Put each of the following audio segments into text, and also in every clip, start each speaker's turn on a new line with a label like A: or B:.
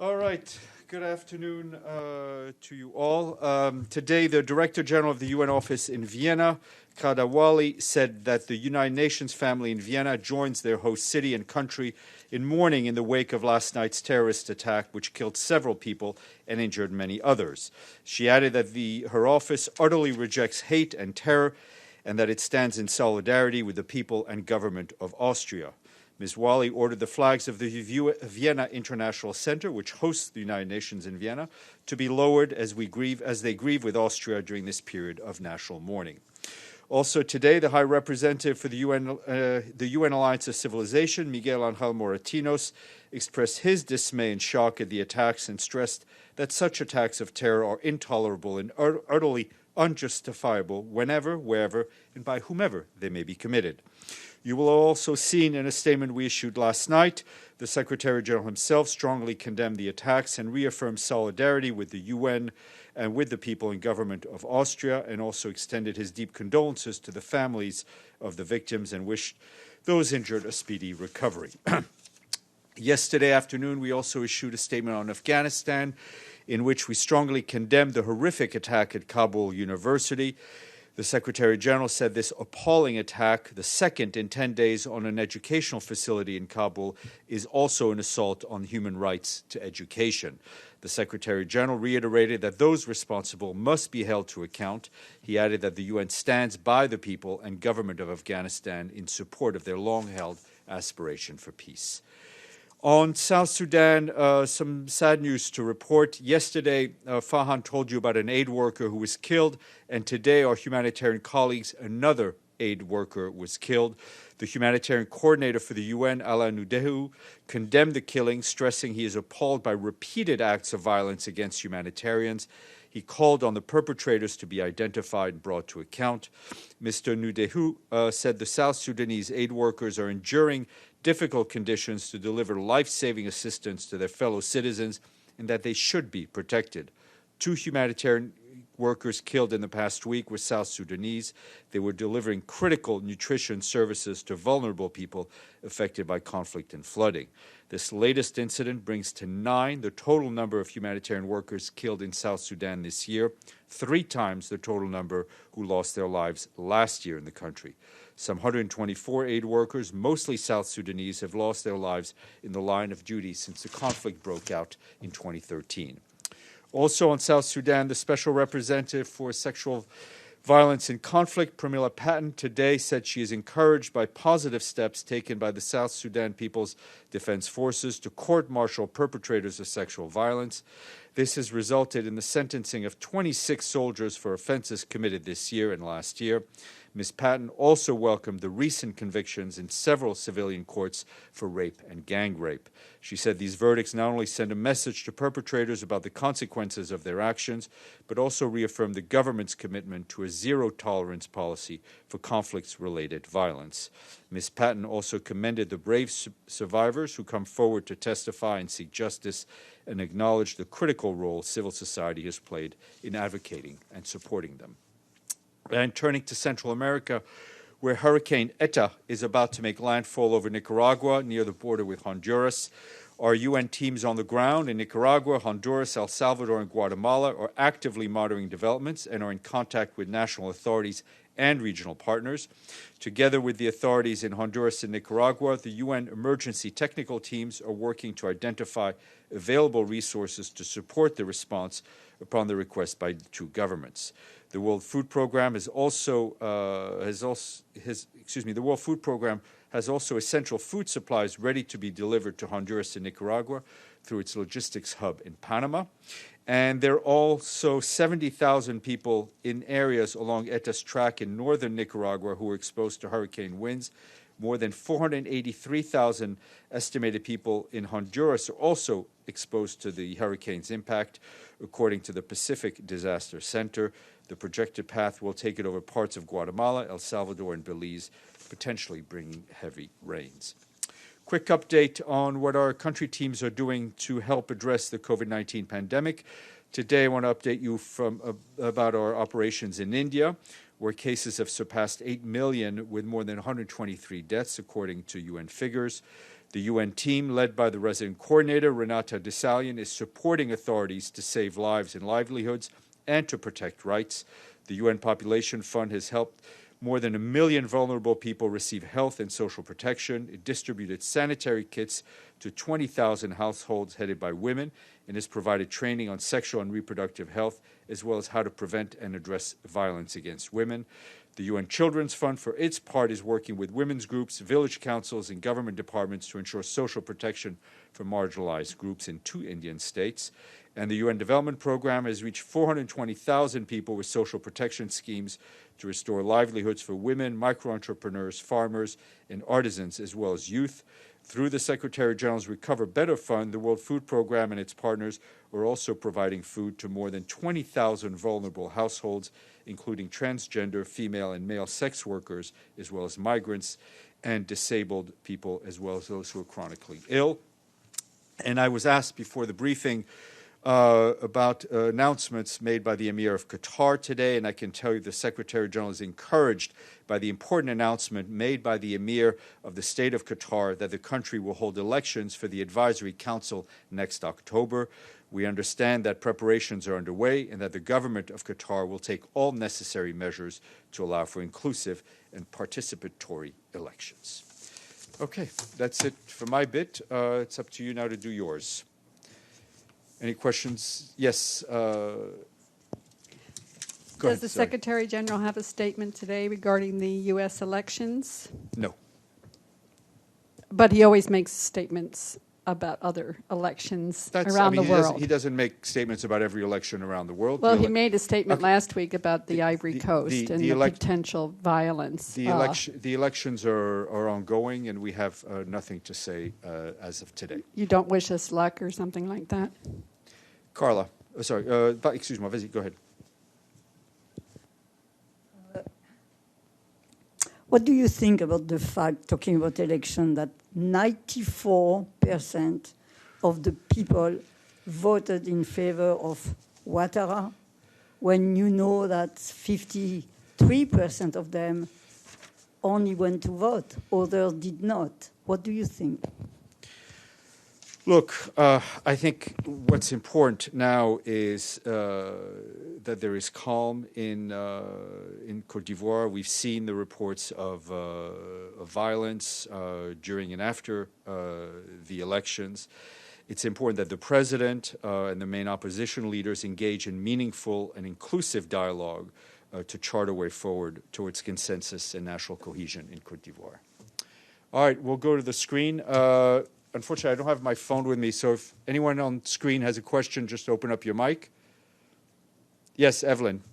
A: All right. Good afternoon to you all. Today, the Director General of the UN office in Vienna, Ghada Waly, said that the United Nations family in Vienna joins their host city and country in mourning in the wake of last night's terrorist attack, which killed several people and injured many others. She added that her office utterly rejects hate and terror and that it stands in solidarity with the people and government of Austria. Ms. Waly ordered the flags of the Vienna International Centre, which hosts the United Nations in Vienna, to be lowered as they grieve with Austria during this period of national mourning. Also today, the High Representative for the UN Alliance of Civilization, Miguel Angel Moratinos, expressed his dismay and shock at the attacks and stressed that such attacks of terror are intolerable and utterly unjustifiable whenever, wherever, and by whomever they may be committed. You will have also seen in a statement we issued last night, the Secretary General himself strongly condemned the attacks and reaffirmed solidarity with the UN and with the people and government of Austria, and also extended his deep condolences to the families of the victims and wished those injured a speedy recovery. Yesterday afternoon, we also issued a statement on Afghanistan in which we strongly condemned the horrific attack at Kabul University. The Secretary General said this appalling attack, the second in 10 days on an educational facility in Kabul, is also an assault on human rights to education. The Secretary General reiterated that those responsible must be held to account. He added that the UN stands by the people and government of Afghanistan in support of their long-held aspiration for peace. On South Sudan, some sad news to report. Yesterday, Fahan told you about an aid worker who was killed, and today our humanitarian colleagues, another aid worker was killed. The humanitarian coordinator for the UN, Alain Nudehu, condemned the killing, stressing he is appalled by repeated acts of violence against humanitarians. He called on the perpetrators to be identified and brought to account. Mr. Nudehu said the South Sudanese aid workers are enduring difficult conditions to deliver life-saving assistance to their fellow citizens and that they should be protected. 2 humanitarian workers killed in the past week were South Sudanese. They were delivering critical nutrition services to vulnerable people affected by conflict and flooding. This latest incident brings to 9 the total number of humanitarian workers killed in South Sudan this year, 3 times the total number who lost their lives last year in the country. Some 124 aid workers, mostly South Sudanese, have lost their lives in the line of duty since the conflict broke out in 2013. Also on South Sudan, the Special Representative for Sexual Violence in Conflict, Pramila Patten, today said she is encouraged by positive steps taken by the South Sudan People's Defense Forces to court-martial perpetrators of sexual violence. This has resulted in the sentencing of 26 soldiers for offenses committed this year and last year. Ms. Patten also welcomed the recent convictions in several civilian courts for rape and gang rape. She said these verdicts not only send a message to perpetrators about the consequences of their actions, but also reaffirm the government's commitment to a zero-tolerance policy for conflicts-related violence. Ms. Patten also commended the brave survivors who come forward to testify and seek justice and acknowledged the critical role civil society has played in advocating and supporting them. And turning to Central America, where Hurricane Eta is about to make landfall over Nicaragua near the border with Honduras. Our UN teams on the ground in Nicaragua, Honduras, El Salvador, and Guatemala are actively monitoring developments and are in contact with national authorities and regional partners. Together with the authorities in Honduras and Nicaragua, the UN emergency technical teams are working to identify available resources to support the response upon the request by the 2 governments. The World Food Programme has also essential food supplies ready to be delivered to Honduras and Nicaragua through its logistics hub in Panama. And there are also 70,000 people in areas along Eta's track in northern Nicaragua who are exposed to hurricane winds. More than 483,000 estimated people in Honduras are also exposed to the hurricane's impact, according to the Pacific Disaster Center. The projected path will take it over parts of Guatemala, El Salvador, and Belize, potentially bringing heavy rains. Quick update on what our country teams are doing to help address the COVID-19 pandemic. Today, I want to update you about our operations in India, where cases have surpassed 8 million with more than 123 deaths, according to UN figures. The UN team, led by the resident coordinator, Renata Desalian, is supporting authorities to save lives and livelihoods and to protect rights. The UN Population Fund has helped more than 1 million vulnerable people receive health and social protection. It distributed sanitary kits to 20,000 households headed by women and has provided training on sexual and reproductive health, as well as how to prevent and address violence against women. The UN Children's Fund, for its part, is working with women's groups, village councils, and government departments to ensure social protection for marginalized groups in 2 Indian states. And the UN Development Program has reached 420,000 people with social protection schemes to restore livelihoods for women, micro-entrepreneurs, farmers, and artisans, as well as youth. Through the Secretary General's Recover Better Fund, the World Food Program and its partners are also providing food to more than 20,000 vulnerable households, including transgender, female, and male sex workers, as well as migrants and disabled people, as well as those who are chronically ill. And I was asked before the briefing about announcements made by the Emir of Qatar today, and I can tell you the Secretary General is encouraged by the important announcement made by the Emir of the State of Qatar that the country will hold elections for the Advisory Council next October. We understand that preparations are underway and that the government of Qatar will take all necessary measures to allow for inclusive and participatory elections. Okay, that's it for my bit. It's up to you now to do yours. Any questions? Yes.
B: Does the Secretary General have a statement today regarding the U.S. elections?
A: No.
B: But he always makes statements about other elections around the world.
A: He doesn't make statements about every election around the world.
B: Well, he made a statement last week about the Ivory Coast and the potential violence.
A: The elections are ongoing, and we have nothing to say as of today.
B: You don't wish us luck or something like that?
A: Carla, excuse me, go ahead.
C: What do you think about the fact, talking about election, that 94% of the people voted in favor of Ouattara, when you know that 53% of them only went to vote, others did not? What do you think?
A: Look, I think what's important now is that there is calm in Côte d'Ivoire. We've seen the reports of violence during and after the elections. It's important that the president and the main opposition leaders engage in meaningful and inclusive dialogue to chart a way forward towards consensus and national cohesion in Côte d'Ivoire. All right, we'll go to the screen. Unfortunately, I don't have my phone with me, so if anyone on screen has a question, just open up your mic. Yes, Evelyn.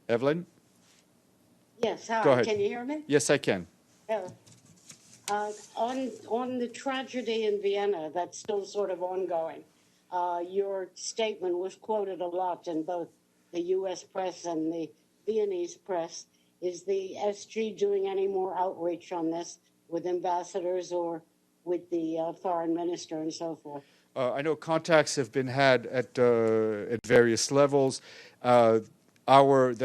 A: Evelyn?
D: Yes, hi.
A: Go ahead.
D: Can you hear me?
A: Yes, I can.
D: On the tragedy in Vienna, that's still sort of ongoing. Your statement was quoted a lot in both the U.S. press and the Viennese press. Is the SG doing any more outreach on this with ambassadors or with the foreign minister and so forth?
A: I know contacts have been had at various levels. The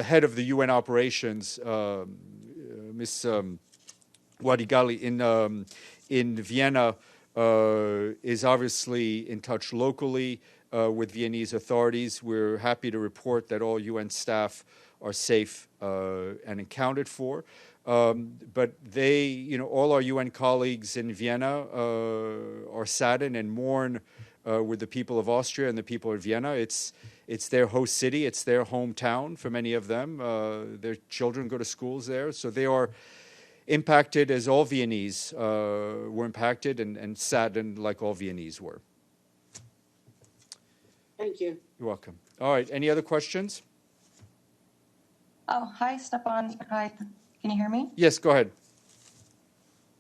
A: head of the UN operations, Ms. Ghada Waly in Vienna, is obviously in touch locally with Viennese authorities. We're happy to report that all UN staff are safe and accounted for. But all our UN colleagues in Vienna are saddened and mourn with the people of Austria and the people of Vienna. It's their host city. It's their hometown for many of them. Their children go to schools there. So they are impacted as all Viennese were impacted and saddened like all Viennese were.
D: Thank you.
A: You're welcome. All right. Any other questions?
E: Oh, hi, Stéphane. Hi, can you hear me?
A: Yes, go ahead.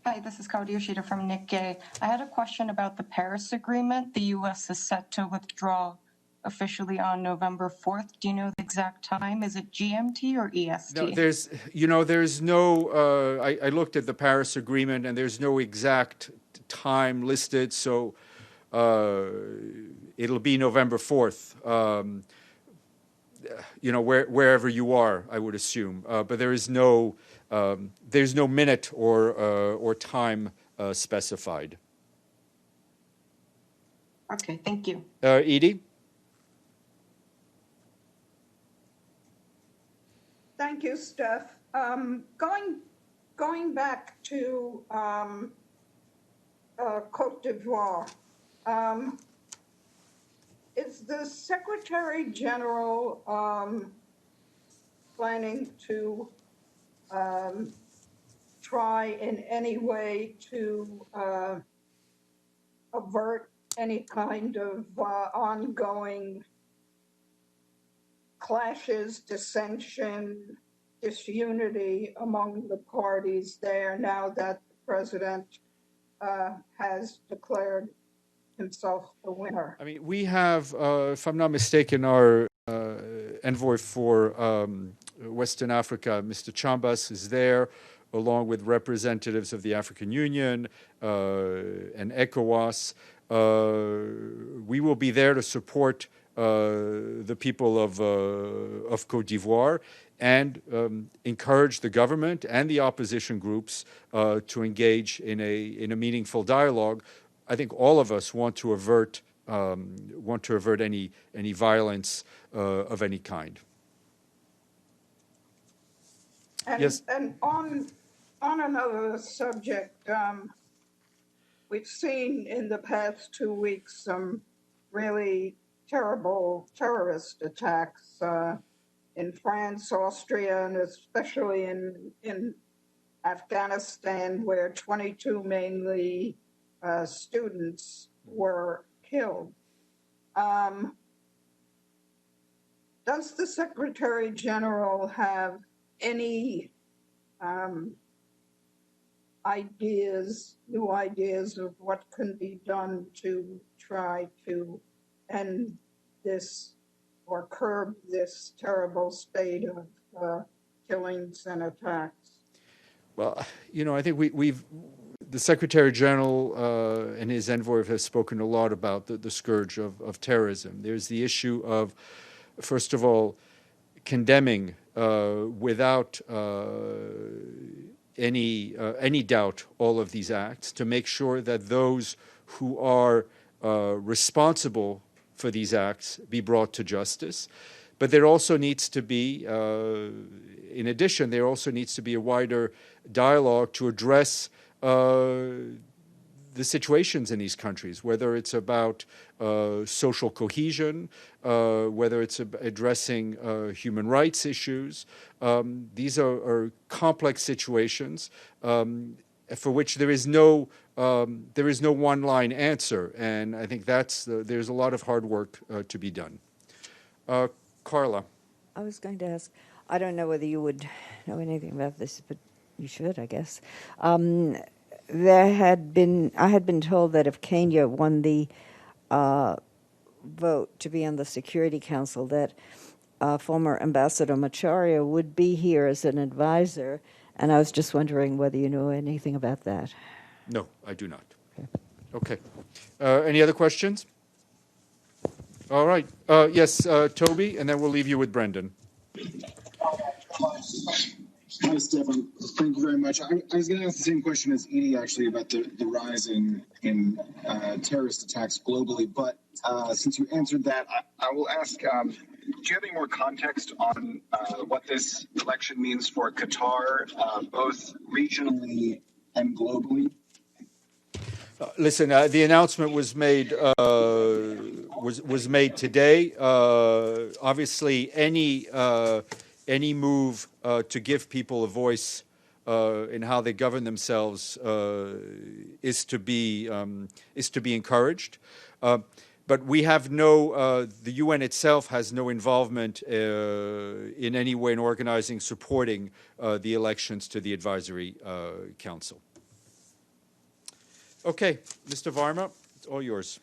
E: Hi, this is Claudia Yoshida from Nikkei. I had a question about the Paris Agreement. The U.S. is set to withdraw officially on November 4th. Do you know the exact time? Is it GMT or EST?
A: No, there's no, I looked at the Paris Agreement and there's no exact time listed, so it'll be November 4th. Wherever you are, I would assume. But there is no there's no minute or time specified.
E: Okay, thank you.
A: Edie?
F: Thank you, Steph. Going back to Côte d'Ivoire, is the Secretary General planning to try in any way to avert any kind of ongoing clashes, dissension, disunity among the parties there now that the president has declared himself the winner?
A: I mean, we have, if I'm not mistaken, our envoy for Western Africa, Mr. Chambas, is there, along with representatives of the African Union and ECOWAS. We will be there to support the people of Côte d'Ivoire and encourage the government and the opposition groups to engage in a meaningful dialogue. I think all of us want to avert any violence of any kind.
F: And,
A: yes.
F: And on another subject, we've seen in the past 2 weeks some really terrible terrorist attacks in France, Austria, and especially in Afghanistan, where 22 mainly students were killed. Does the Secretary General have any new ideas of what can be done to try to end this or curb this terrible spate of killings and attacks?
A: Well, I think the Secretary General and his envoy have spoken a lot about the scourge of terrorism. There's the issue of, first of all, condemning without any doubt all of these acts, to make sure that those who are responsible for these acts be brought to justice. But there also needs to be, in addition, there also needs to be a wider dialogue to address the situations in these countries, whether it's about social cohesion, whether it's addressing human rights issues. These are complex situations for which there is no one-line answer, and I think there's a lot of hard work to be done. Carla.
G: I was going to ask, I don't know whether you would know anything about this, but you should, I guess. I had been told that if Kenya won the vote to be on the Security Council, that former Ambassador Macharia would be here as an advisor, and I was just wondering whether you know anything about that.
A: No, I do not. Okay. Any other questions? All right. Yes, Toby, and then we'll leave you with Brendan.
H: Hi, Stéphane. Thank you very much. I was going to ask the same question as Edie, actually, about the rise in terrorist attacks globally. But since you answered that, I will ask, do you have any more context on what this election means for Qatar, both regionally and globally?
A: Listen, the announcement was made was made today. Obviously, any move to give people a voice in how they govern themselves is to be encouraged. But we have the UN itself has no involvement in any way in organizing, supporting the elections to the Advisory Council. Okay, Mr. Varma, it's all yours.